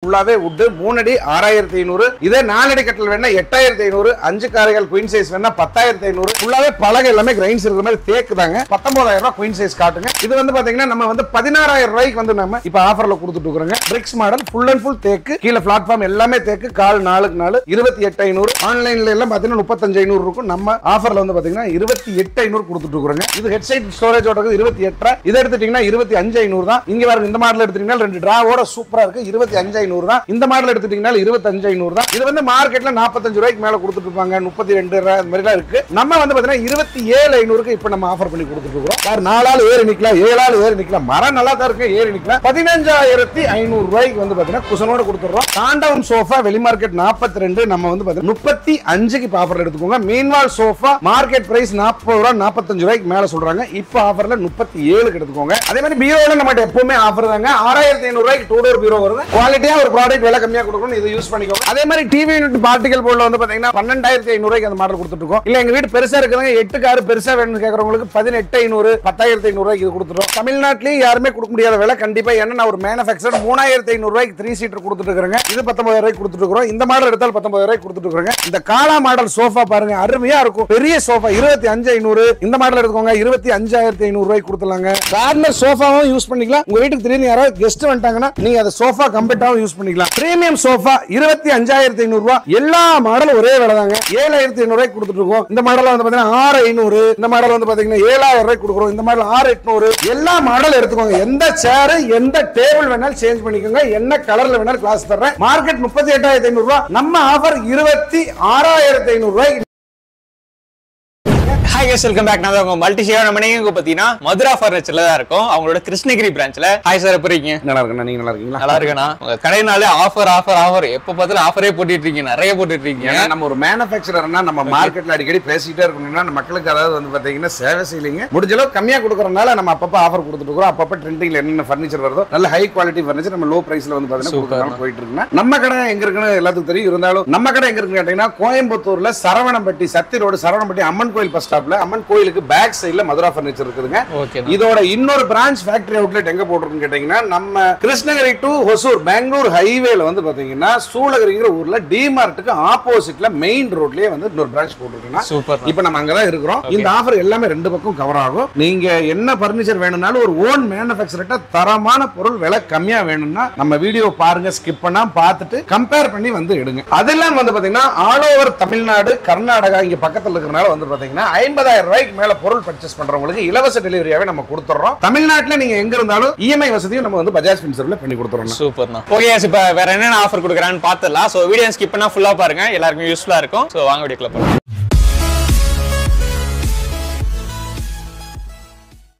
ஃபுல்லாவே வுட் 3 அடி 6500. இதே 4 அடி கட்டில் வேணா 8500. 5 காரைகள் குயின் சைஸ் வேணா 10500. ஃபுல்லாவே பலகை எல்லாமே கிரைன்ஸ் இருக்கிற மாதிரி தேக்கு தாங்க. 19000 ரூபாய் குயின் சைஸ் காட்டுங்க. இது வந்து பாத்தீங்கன்னா நம்ம வந்து 16000 ரூபாய்க்கு வந்து நம்ம இப்ப ஆஃபர்ல கொடுத்துட்டு இருக்கோங்க. BRICS model full and full தேக்கு. கீழ பிளாட்ஃபார்ம் எல்லாமே தேக்கு. கால் 4x4 28500. ஆன்லைன்ல எல்லாம் பாத்தீங்கன்னா 35500 இருக்கும். நம்ம ஆஃபர்ல வந்து பாத்தீங்கன்னா 28500 கொடுத்துட்டு இருக்கோங்க. இது ஹெட் சைட் ஸ்டோரேஜ் ஓட 28. இத எடுத்துட்டீங்கன்னா 25500 தான். இங்க பாருங்க இந்த மாடல் எடுத்துட்டீங்கன்னா ரெண்டு டிராவோட சூப்பரா இருக்கு. 25500 தான். இந்த மாடல் எடுத்துட்டீங்கன்னா 25500 தான். இது வந்து மார்க்கெட்ல 45 ரூபாய்க்கு மேல கொடுத்துட்டு இருப்பாங்க. 32 ரூபாய் அந்த மாதிரி எல்லாம் இருக்கு. நம்ம வந்து பாத்தீங்கன்னா 27500க்கு இப்ப நம்ம ஆஃபர் பண்ணி கொடுத்துட்டு இருக்கோம். சார் 4 ஆள் ஏறி நிக்கலாம், 7 ஆள் ஏறி நிக்கலாம். மரம் நல்லா தான் இருக்கு, ஏறி நிக்கலாம். 15500 ரூபாய்க்கு வந்து பாத்தீங்கன்னா குஷனோட கொடுத்துறோம். தாண்டவம் சோஃபா வெளி மார்க்கெட் 42, நம்ம வந்து பாத்தீங்கன்னா 35க்கு இப்ப ஆஃபர் எடுத்துக்கோங்க. மீன்வால் சோஃபா மார்க்கெட் பிரைஸ் 40 ரூபாய் 45 ரூபாய்க்கு மேல சொல்றாங்க. இப்ப ஆஃபர்ல 37க்கு எடுத்துக்கோங்க. அதே மாதிரி பீரோல நம்ம எப்பவுமே ஆஃபர் தாங்க. 6500 ரூபாய்க்கு 2 டோர் பீரோ வருது. குவாலிட்டியா ஒரு ப்ராடக்ட் விலை கம்மியா கொடுக்கணும், இதை யூஸ் பண்ணிக்கோங்க. அதே மாதிரி டிவி யூனிட் பார்ட்டிகல் போர்ட்ல வந்து பாத்தீங்கன்னா 12500 ரூபாய்க்கு அந்த மாடல் கொடுத்துட்டு இருக்கோம். இல்ல எங்க வீட்டு பெருசா இருக்குதுங்க 8 கார் பெருசா வேணும்னு கேக்குறவங்களுக்கு 18500 10500 ரூபாய்க்கு இது கொடுத்துறோம். தமிழ்நாட்டிலேயே யாருமே கொடுக்க முடியாத விலை கண்டிப்பா. ஏன்னா நான் ஒரு மேனுஃபேக்சர் 3500 ரூபாய்க்கு 3 சீட்டர் கொடுத்துட்டு இருக்கேன். இது 19000 ரூபாய்க்கு கொடுத்துட்டு இருக்கோம். இந்த மாடல் எடுத்தால் 19000 ரூபாய்க்கு கொடுத்துட்டு இருக்கேன். இந்த காலா மாடல் சோஃபா பாருங்க, அருமையா இருக்கும். பெரிய சோஃபா 25500. இந்த மாடல் எடுத்துக்கோங்க 25500 ரூபாய்க்கு கொடுத்துலாங்க. கார்னர் சோஃபாவும் யூஸ் பண்ணிக்கலாம். உங்க வீட்டுக்கு திடீர்னு யாராவது கெஸ்ட் வந்துட்டாங்கன்னா நீங்க அந்த சோஃபா கம்ஃபர்ட்டாவும் யூஸ் பண்ணிக்கலாம். பிரீமியம் சோஃபா 25500 ரூபாய். எல்லா மாடலும் ஒரே விலை தாங்க. 7500 ரூபாய்க்கு கொடுத்துட்டு இருக்கோம். இந்த மாடல் வந்து பாத்தீங்கன்னா 6500. இந்த மாடல் வந்து பாத்தீங்கன்னா 7000 ரூபாய்க்கு கொடுக்குறோம். இந்த மாடல் 6800. எல்லா மாடல் எடுத்துக்கோங்க. எந்த சேர் எந்த டேபிள் வேணாலும் சேஞ்ச் பண்ணிக்கோங்க. என்ன கலர்ல வேணாலும் கிளாஸ் தர்றேன். மார்க்கெட் 38500 ரூபாய். நம்ம ஆஃபர் 26500 ரூபாய்க்கு. Hi guys, welcome back. நான் உங்க மல்டி ஷேர் நம்ம நீங்க பாத்தீங்கன்னா மதுரா ஃபர்னிச்சர்ல தான் இருக்கோம். அவங்களோட கிருஷ்ணகிரி பிரான்ச்ல. ஹாய் சார், எப்படி இருக்கீங்க? நல்லா இருக்கேன். நீங்க நல்லா இருக்கீங்களா? நல்லா இருக்கேனா? உங்க கடைனாலே ஆஃபர் ஆஃபர் ஆஃபர் எப்ப பார்த்தாலும் ஆஃபரே போட்டுட்டு இருக்கீங்க. நிறைய போட்டுட்டு இருக்கீங்க. நம்ம ஒரு மேனுஃபேக்சரர்னா நம்ம மார்க்கெட்ல அடிக்கடி பேசிட்டே இருக்கணும்னா நம்ம மக்களுக்கு அதாவது வந்து பாத்தீங்கன்னா சேவை செய்யலைங்க. முடிஞ்ச அளவுக்கு கம்மியா கொடுக்கறனால நம்ம அப்பப்ப ஆஃபர் கொடுத்துட்டு இருக்கோம். அப்பப்ப ட்ரெண்டிங்ல என்ன ஃபர்னிச்சர் வருதோ நல்ல ஹை குவாலிட்டி ஃபர்னிச்சர் நம்ம லோ பிரைஸ்ல வந்து பாத்தீங்கன்னா போயிட்டு இருக்குன்னா நம்ம கடை எங்க இருக்குன்னு எல்லாத்துக்கும் தெரியும். இருந்தாலும் நம்ம கடை எங்க இருக்குன்னு கேட்டீங்கன்னா கோயம்புத்தூர்ல சரவணம்பட்டி சத்தி ரோடு சரவணம்பட்டி அம்மன் கோயில் பஸ் ஸ்டாப்ல அம்மன் கோயிலுக்கு பேக் சைடுல மதுரா ஃபர்னிச்சர் இருக்குதுங்க. இதோட இன்னொரு பிரான்ச் ஃபேக்டரி அவுட்லெட் எங்க போட்டுருக்குன்னு கேட்டீங்கன்னா நம்ம கிருஷ்ணகிரி டு ஹொசூர் பெங்களூர் ஹைவேல வந்து பாத்தீங்கன்னா சூளகிரிங்கிற ஊர்ல டிமார்ட்டுக்கு ஆப்போசிட்ல மெயின் ரோட்லயே வந்து இன்னொரு பிரான்ச் போட்டுருக்குன்னா இப்போ நம்ம அங்கதான் இருக்கிறோம். இந்த ஆஃபர் எல்லாமே ரெண்டு பக்கம் கவர் ஆகும். நீங்க என்ன ஃபர்னிச்சர் வேணும்னாலும் ஒரு ஓன் மேனுஃபேக்சர்ட்ட தரமான பொருள் விலை கம்மியா வேணும்னா நம்ம வீடியோ பாருங்க, ஸ்கிப் பண்ணாம பார்த்துட்டு கம்பேர் பண்ணி வந்து எடுங்க. அதெல்லாம் வந்து பாத்தீங்கன்னா ஆல் ஓவர் தமிழ்நாடு கர்நாடகா இங்க பக்கத்துல இருக்கிறனால வந்து பாத்தீங்கன்னா 50000 ரூபாய்க்கு மேல பொருள் பர்ச்சேஸ் பண்றவங்களுக்கு இலவச டெலிவரியாவே நம்ம கொடுத்துறோம். தமிழ்நாட்டுல நீங்க எங்க இருந்தாலும் இஎம்ஐ வசதியும் நம்ம வந்து பஜாஜ் ஃபின்சர்வ்ல பண்ணி கொடுத்துறோம். சூப்பர்ண்ணா. ஓகே, இப்போ வேற என்னென்ன ஆஃபர் கொடுக்குறான்னு பார்த்துடலாம். சோ வீடியோ ஸ்கிப் பண்ணா ஃபுல்லா பாருங்க, எல்லாருக்கும் யூஸ்ஃபுல்லா இருக்கும். சோ வாங்க வீடியோக்குள்ள போலாம்.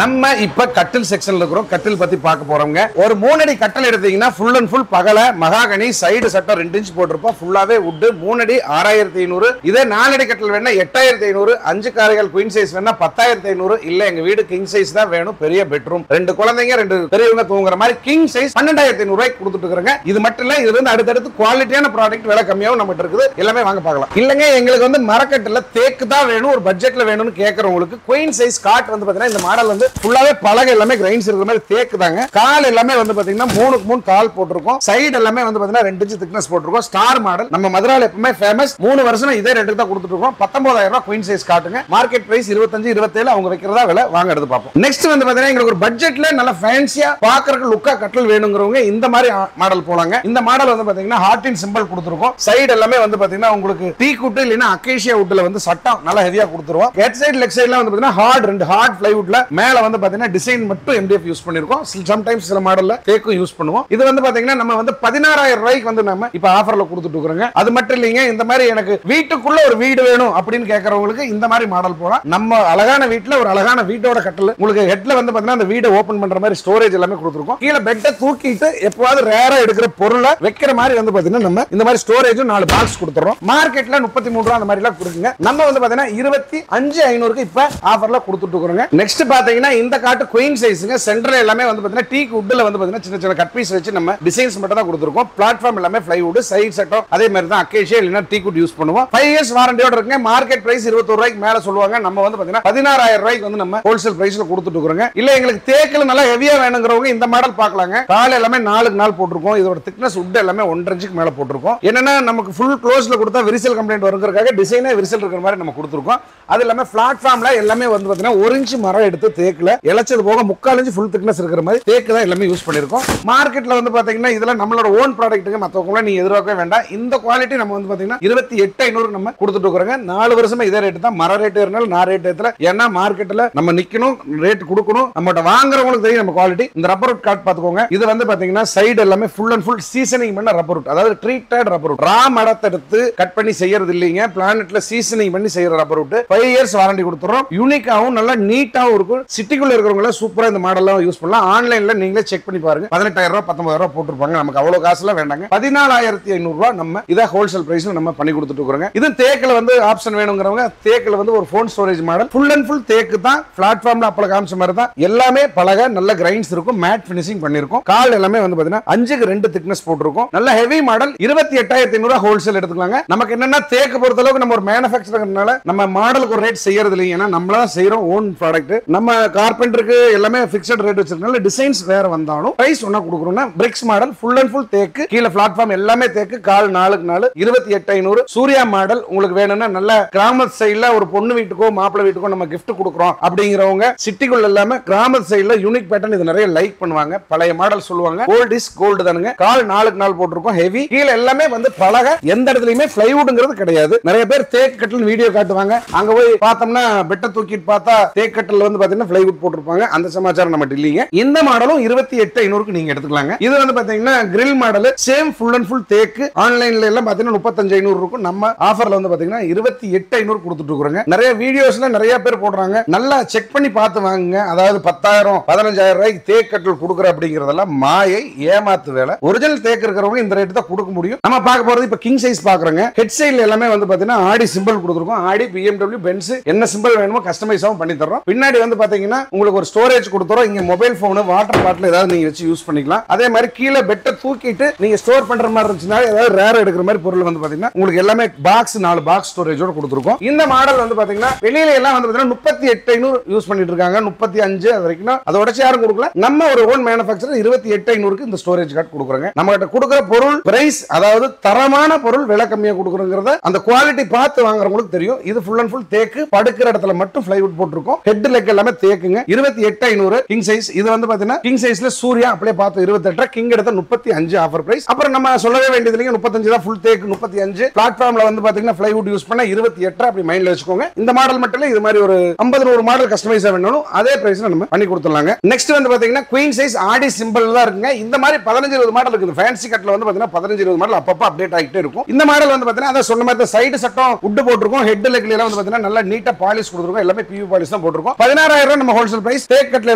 நம்ம இப்ப கட்டில் செக்ஷன்ல இருக்கிறோம். கட்டில் பத்தி பார்க்க போறோங்க. ஒரு 3 அடி கட்டில் எடுத்தீங்கன்னா ஃபுல் அண்ட் ஃபுல் பகல மகாகனி சைடு சட்டம் 2 இன்ச் போட்டிருப்போம். ஃபுல்லாவே வுட் 3 அடி 6500. இதே 4 அடி கட்டில் வேணா 8500. 5 காரைகள் குயின் சைஸ் வேணா 10500. இல்ல எங்க வீடு கிங் சைஸ் தான் வேணும், பெரிய பெட்ரூம், 2 குழந்தைங்க 2 பெரியவங்க தூங்குற மாதிரி கிங் சைஸ் 12500 ரூபாய்க்கு கொடுத்துட்டு இருக்காங்க. இது மட்டும் இல்ல, இது வந்து அடுத்தடுத்து குவாலிட்டியான ப்ராடக்ட் விலை கம்மியாவும் நம்ம இருக்குது. எல்லாமே வாங்க பார்க்கலாம். இல்லங்க எங்களுக்கு வந்து மரக்கட்டில தேக்கு தான் வேணும், ஒரு பட்ஜெட்ல வேணும்னு கேக்குறவங்களுக்கு குயின் சைஸ் காட் வந்து பாத்தீங்கன்னா இந்த மாடல் வந்து ஃபுல்லாவே பலகை எல்லாமே கிரைன்ஸ் இருக்கிற மாதிரி தேக்கு தாங்க. கால் எல்லாமே வந்து பாத்தீங்கன்னா 3க்கு 3 கால் போட்டுருக்கோம். சைடு எல்லாமே வந்து பாத்தீங்கன்னா 2 இன்ச் திக்னஸ் போட்டுருக்கோம். ஸ்டார் மாடல் நம்ம மதுரால எப்பவுமே ஃபேமஸ். 3 வருஷம் இதே ரேட்டுக்கு தான் கொடுத்துட்டு இருக்கோம். 19000 ரூபாய் குயின் சைஸ் காட்டுங்க. மார்க்கெட் பிரைஸ் 25 27 அவங்க வைக்கிறதா விலை. வாங்க எடுத்து பார்ப்போம். நெக்ஸ்ட் வந்து பாத்தீங்கன்னா எங்களுக்கு ஒரு பட்ஜெட்ல நல்ல ஃபேன்சியா பாக்குறதுக்கு லுக்கா கட்டில் வேணுங்கிறவங்க இந்த மாதிரி மாடல் போலாங்க. இந்த மாடல் வந்து பாத்தீங்கன்னா ஹார்ட் இன் சிம்பிள் கொடுத்துருக்கோம். சைடு எல்லாமே வந்து பாத்தீங்கன்னா உங்களுக்கு டீ குட் இல்லைன்னா அக்கேஷியா வுட்ல வந்து சட்டம் நல்லா ஹெவியா கொடுத்துருவோம். ஹெட் சைடு லெக் சைடுல வந்து பாத்தீங்கன்னா ஹார்ட் 2 ஹார்ட் பிளைவுட்ல மேல வந்து பாத்தீங்கன்னா டிசைன் மட்டும் MDF யூஸ் பண்ணிருக்கோம். சம்டைம்ஸ் சில மாடல்ல தேக்கும் யூஸ் பண்ணுவோம். இது வந்து பாத்தீங்கன்னா நம்ம வந்து 16000 ரூபாய்க்கு வந்து நம்ம இப்ப ஆஃபர்ல கொடுத்துட்டு இருக்கோங்க. அது மட்டும் இல்லைங்க, இந்த மாதிரி எனக்கு வீட்டுக்குள்ள ஒரு வீடு வேணும் அப்படின்னு கேக்குறவங்களுக்கு இந்த மாதிரி மாடல் போலாம். நம்ம அழகான வீட்ல ஒரு அழகான வீட்டோட கட்டல் உங்களுக்கு ஹெட்ல வந்து பாத்தீங்கன்னா அந்த வீடை ஓபன் பண்ற மாதிரி ஸ்டோரேஜ் எல்லாமே கொடுத்துருக்கோம். கீழே பெட்டை தூக்கிட்டு எப்பவாவது ரேரா எடுக்கிற பொருளை வைக்கிற மாதிரி வந்து பாத்தீங்கன்னா நம்ம இந்த மாதிரி ஸ்டோரேஜும் 4 பாக்ஸ் கொடுத்துறோம். மார்க்கெட்ல 33 ரூபாய் அந்த மாதிரி எல்லாம் கொடுக்குங்க. நம்ம வந்து பாத்தீங்கன்னா 25500க்கு இப்ப ஆஃபர்ல கொடுத்துட்டு இருக்கோங்க. நெக்ஸ்ட் பாத்தீங்கன்னா பாத்தீங்கன்னா இந்த காட்டு குயின் சைஸ்ங்க. சென்டர்ல எல்லாமே வந்து பாத்தீங்கன்னா டீக் வுட்ல வந்து பாத்தீங்கன்னா சின்ன சின்ன கட் பீஸ் வச்சு நம்ம டிசைன்ஸ் மட்டும் தான் கொடுத்திருக்கோம். பிளாட்ஃபார்ம் எல்லாமே பிளைவுட், சைடு செட்டும் அதே மாதிரி தான் அக்கேஷியா இல்லனா டீக் வுட் யூஸ் பண்ணுவோம். 5 இயர்ஸ் வாரண்டியோட இருக்குங்க. மார்க்கெட் பிரைஸ் 21 ரூபாய்க்கு மேல சொல்லுவாங்க. நம்ம வந்து பாத்தீங்கன்னா 16000 ரூபாய்க்கு வந்து நம்ம ஹோல்சேல் பிரைஸ்ல கொடுத்துட்டு இருக்கோங்க. இல்ல எங்களுக்கு தேக்குல நல்லா ஹெவியா வேணும்ங்கறவங்க இந்த மாடல் பார்க்கலாங்க. கால் எல்லாமே 4 நாள் போட்டுருக்கோம். இதோட திக்னஸ் வுட் எல்லாமே 1.5 இன்ச்சுக்கு மேல போட்டுருக்கோம். என்னன்னா நமக்கு ஃபுல் க்ளோஸ்ல கொடுத்தா விரிசல் கம்ப்ளைண்ட் வருங்கிறதுக்காக டிசைனே விரிசல் இருக்கிற மாதிரி நம்ம கொடுத்துருக்கோம். அது இல்லாம பிளாட்ஃபார்ம்ல எல்லாமே வந்து பாத்தீங்கன்னா 1 இன்ச் மரம் எடுத்து தேக்குல இலச்சது போக 3/4 இன்ச் ஃபுல் திக்னஸ் இருக்கிற மாதிரி தேக்கு தான் எல்லாமே யூஸ் பண்ணிருக்கோம். மார்க்கெட்ல வந்து பாத்தீங்கன்னா இதெல்லாம் நம்மளோட ஓன் ப்ராடக்ட்டுங்க. மத்தவங்க நீங்க எதிர்பார்க்கவே வேண்டாம். இந்த குவாலிட்டி நம்ம வந்து பாத்தீங்கன்னா 28,500 நம்ம கொடுத்துட்டு இருக்கோங்க. 4 வருஷமா இதே ரேட் தான். மர ரேட் ஏறினாலும் நான் ரேட் ஏத்தல. ஏன்னா மார்க்கெட்ல நம்ம நிக்கணும், ரேட் கொடுக்கணும். நம்மகிட்ட வாங்குறவங்களுக்கு தெரியும் நம்ம குவாலிட்டி. இந்த ரப்பர் ரூட் கார்ட் பாத்துக்கோங்க. இது வந்து பாத்தீங்கன்னா சைடு எல்லாமே ஃபுல் அண்ட் ஃபுல் சீசனிங் பண்ண ரப்பர் ரூட், அதாவது ட்ரீட்டட் ரப்பர் ரூட். ரா மரத்தை எடுத்து கட் பண்ணி செய்யறது இல்லைங்க. பிளானட்ல சீசனிங் பண்ணி செய்யற ரப்பர் ரூட். 5 இயர்ஸ் வாரண்டி கொடுத்துறோம். யூனிக்காவும் நல்லா நீட்டாவும் இருக்கும். சிட்டிக்குள்ள இருக்கிறவங்க சூப்பரா இந்த மாடல்லாம் யூஸ் பண்ணலாம். ஆன்லைன்ல நீங்களே செக் பண்ணி பாருங்க. 18,000 ரூபாய் 19,000 ரூபாய் போட்டுருப்பாங்க. நமக்கு அவ்வளவு காசுலாம் வேண்டாங்க. 14,500 ரூபாய் நம்ம இத ஹோல்சேல் பிரைஸ்ல நம்ம பண்ணி கொடுத்துட்டு இருக்கோங்க. இது தேக்குல வந்து ஆப்ஷன் வேணும்ங்கறவங்க தேக்குல வந்து ஒரு phone storage model full and full தேக்கு தான். பிளாட்ஃபார்ம்ல அப்பள காமிச்ச மாதிரி தான். எல்லாமே பலக நல்ல கிரைன்ஸ் இருக்கும். மேட் ஃபினிஷிங் பண்ணிருக்கோம். கால் எல்லாமே வந்து பாத்தீங்கன்னா 5க்கு 2 திக்னஸ் போட்டுருக்கோம். நல்ல ஹெவி மாடல் 28,500 ரூபாய் ஹோல்சேல் எடுத்துக்கலாங்க. நமக்கு என்னன்னா தேக்கு பொறுத்த அளவுக்கு நம்ம ஒரு மேனுஃபேக்சரர்னால நம்ம மாடலுக்கு ஒரு ரேட் செய்யறது இல்லைங்க. ஏன்னா நம்மளா செய்யறோம் ஓன் ப்ராடக்ட். நம்ம கார்பெண்டருக்கு எல்லாமே ஃபிக்ஸட் ரேட் வச்சிருக்கனால டிசைன்ஸ் வேற வந்தாலும் பிரைஸ் ஒண்ணா கொடுக்குறோம்னா பிரிக்ஸ் மாடல் ஃபுல் அண்ட் ஃபுல் தேக்கு. கீழ பிளாட்ஃபார்ம் எல்லாமே தேக்கு. கால் 4க்கு 4 28,500. சூர்யா மாடல் உங்களுக்கு வேணும்னா நல்ல கிராம சைடுல ஒரு பொண்ணு வீட்டுக்கோ மாப்பிள்ளை வீட்டுக்கோ நம்ம gift கொடுக்குறோம் அப்படிங்கிறவங்க சிட்டிக்குள்ள எல்லாமே கிராம சைடுல யூனிக் பேட்டர்ன் இது நிறைய லைக் பண்ணுவாங்க. பழைய மாடல் சொல்லுவாங்க. கோல்ட் இஸ் கோல்டு தானுங்க. கால் 4க்கு 4 போட்டுருக்கோம். ஹெவி. கீழ எல்லாமே வந்து பலக. எந்த இடத்துலயுமே பிளைவுட்ங்கிறது கிடையாது. நிறைய பேர் தேக்கு கட்டில் வீடியோ காட்டுவாங்க. அங்க போய் பார்த்தோம்னா பெட்ட தூக்கிட்டு பார்த்தா தேக்கு கட்டில் வந்து பாத்தீங்கன்னா பிளைவுட் போட்டுருப்பாங்க. அந்த சமாச்சாரம் நம்ம இல்லைங்க. இந்த மாடலும் 28,500க்கு நீங்க எடுத்துக்கலாங்க. இது வந்து பாத்தீங்கன்னா grill model same full and full தேக்கு. ஆன்லைன்ல எல்லாம் பாத்தீங்கன்னா 35,500 இருக்கும். நம்ம ஆஃபர்ல வந்து பாத்தீங்கன்னா 28,500 கொடுத்துட்டு இருக்கோங்க. நிறைய வீடியோஸ்ல நிறைய பேர் போடுறாங்க. நல்லா செக் பண்ணி பார்த்து வாங்குங்க. அதாவது 10,000 15,000 ரூபாய்க்கு தேக்கு கட்டில் கொடுக்குற அப்படிங்கறதெல்லாம் மாயை, ஏமாத்து வேலை. ஒரிஜினல் தேக்கு இருக்கிறவங்க இந்த ரேட் தான் கொடுக்க முடியும். நம்ம பார்க்க போறது இப்ப கிங் சைஸ் பாக்குறோங்க. ஹெட் சைடுல எல்லாமே வந்து பாத்தீங்கன்னா ஆடி சிம்பிள் கொடுத்துருக்கோம். ஆடி BMW பென்ஸ் என்ன சிம்பிள் வேணுமோ கஸ்டமைஸாவும் பண்ணி தரோம். பின்னாடி வந்து பாத்தீங்கன்னா உங்களுக்கு ஒரு ஸ்டோரேஜ் கொடுத்துறோம். இங்க மொபைல் போன், வாட்டர் பாட்டில் ஏதாவது நீங்க வச்சு யூஸ் பண்ணிக்கலாம். அதே மாதிரி கீழே பெட்டை தூக்கிட்டு நீங்க ஸ்டோர் பண்ற மாதிரி இருந்துச்சுன்னா ஏதாவது ரேர் எடுக்கிற மாதிரி பொருள் வந்து பாத்தீங்கன்னா உங்களுக்கு எல்லாமே பாக்ஸ் 4 பாக்ஸ் ஸ்டோரேஜோட கொடுத்துருக்கோம். இந்த மாடல் வந்து பாத்தீங்கன்னா வெளியில எல்லாம் வந்து பாத்தீங்கன்னா 38,500 யூஸ் பண்ணிட்டு இருக்காங்க. 35 அது வரைக்கும் அதோட யாரும் கொடுக்கல. நம்ம ஒரு ஓன் மேனுஃபேக்சரர் 28,500க்கு இந்த ஸ்டோரேஜ் கார்டு கொடுக்குறாங்க. நம்ம கிட்ட கொடுக்குற பொருள் பிரைஸ், அதாவது தரமான பொருள் விலை கம்மியா கொடுக்குறோங்கிறத அந்த குவாலிட்டி பார்த்து வாங்குறவங்களுக்கு தெரியும். இது ஃபுல் அண்ட் ஃபுல் தேக்கு. படுக்கிற இடத்துல மட்டும் பிளைவுட் போட்டுருக்கோம். ஹெட் லெக் எல்லாமே தேக்குங்க. 28,500 கிங் சைஸ். இது வந்து பாத்தீங்கன்னா கிங் சைஸ்ல சூர்யா அப்படியே பார்த்து 28, கிங் எடுத்த 35 ஆஃபர் பிரைஸ். அப்புறம் நம்ம சொல்லவே வேண்டியது இல்லைங்க. 35 தான் ஃபுல் தேக்கு. 35 பிளாட்ஃபார்ம்ல வந்து பாத்தீங்கன்னா பிளைவுட் யூஸ் பண்ண 28 அப்படி மைண்ட்ல வச்சுக்கோங்க. இந்த மாடல் மட்டும் இல்ல, இது மாதிரி ஒரு 50 மாடல் கஸ்டமைஸா வேணாலும் அதே பிரைஸ்ல நம்ம பண்ணி கொடுத்துடலாங்க. நெக்ஸ்ட் வந்து பாத்தீங்கன்னா குயின் சைஸ் ஆடி சிம்பிள் தான் இருக்குங்க. இந்த மாதிரி 15-20 மாடல் இருக்குது. ஃபேன்சி கட்ல வந்து பாத்தீங்கன்னா 15-20 மாடல் அப்பப்ப அப்டேட் ஆகிட்டே இருக்கும். இந்த மாடல் வந்து பாத்தீங்கன்னா அத சொன்ன மாதிரி சைடு சட்டம் வுட் போட்டுருக்கோம். ஹெட் லெக்ல எல்லாம் வந்து பாத்தீங்கன்னா நல்லா நீட்டா பாலிஷ் கொடுத்துருக்கோம். எல்லாமே PU பாலிஷ் தான் போட்டுருக்கோம். 16,000 நம்ம ஹோல்சேல் பிரைஸ். தேக்கு கட்ல